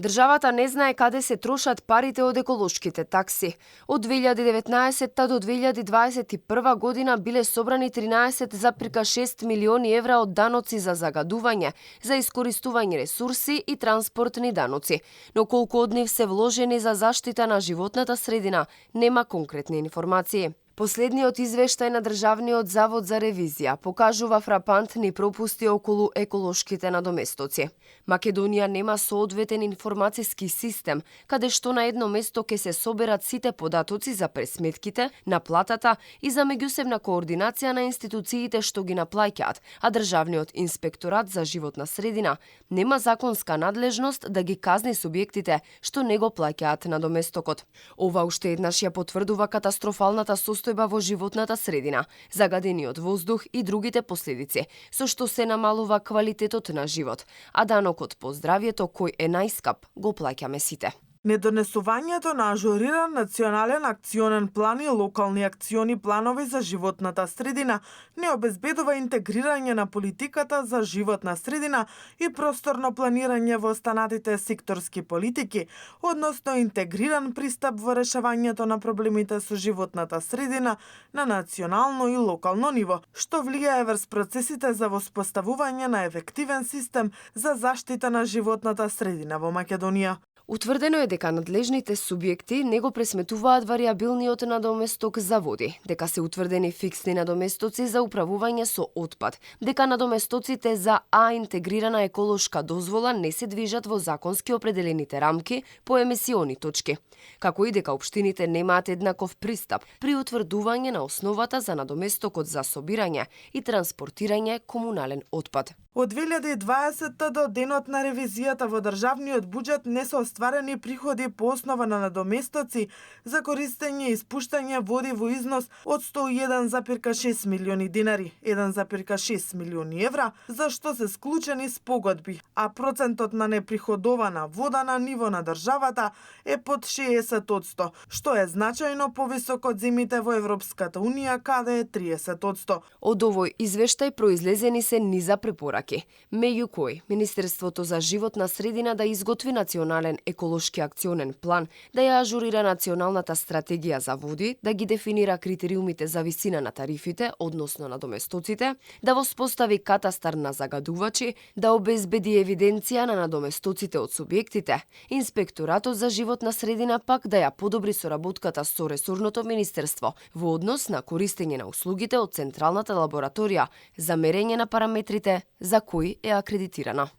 Државата не знае каде се трошат парите од еколошките такси. Од 2019 до 2021 година биле собрани 13,6 милиони евра од даноци за загадување, за искористување ресурси и транспортни даноци. Но колку од нив се вложени за заштита на животната средина, нема конкретни информации. Последниот извештај на Државниот завод за ревизија покажува фрапантни пропусти околу еколошките надоместоци. Македонија нема соодветен информациски систем, каде што на едно место ќе се соберат сите податоци за пресметките, наплатата и за меѓусебна координација на институциите што ги наплаќаат, а Државниот инспекторат за животна средина нема законска надлежност да ги казни субјектите што не го плаќаат надоместокот. Ова уште еднаш ја потврдува катастрофалната состојба во животната средина, загадениот воздух и другите последици, со што се намалува квалитетот на живот, а данокот по здравјето кој е најскап го плаќаме сите. Недонесувањето на ажуриран национален акционен план и локални акциони планови за животната средина не обезбедува интегрирање на политиката за животна средина и просторно планирање во останатите секторски политики, односно интегриран пристап во решавањето на проблемите со животната средина на национално и локално ниво, што влијае врз процесите за воспоставување на ефективен систем за заштита на животната средина во Македонија. Утврдено е дека надлежните субјекти не го пресметуваат варијабилниот надоместок за води, дека се утврдени фиксни надоместоци за управување со отпад, дека надоместоците за А интегрирана еколошка дозвола не се движат во законски определените рамки по емисиони точки, како и дека општините немаат еднаков пристап при утврдување на основата за надоместокот за собирање и транспортирање комунален отпад. Од 2020 до денот на ревизијата во државниот буџет не се остварени приходи по основа на надоместоци за користење и испуштање води во износ од 101,6 милиони динари, 1,6 милиони евра, за што се склучени спогодби, а процентот на неприходована вода на ниво на државата е под 60%, што е значајно повисоко од земите во Европската Унија, каде е 30%. Од овој извештај произлезени се низа препораки, меѓу кои Министерството за животна средина да изготви национален еколошки акционен план, да ја ажурира националната стратегија за води, да ги дефинира критериумите за висина на тарифите, односно на доместоците, да воспостави катастар на загадувачи, да обезбеди евиденција на надоместоците од субјектите, Инспекторатот за животна средина пак да ја подобри соработката со ресорното министерство во однос на користење на услугите од Централната лабораторија за мерење на параметрите за кои е акредитирана.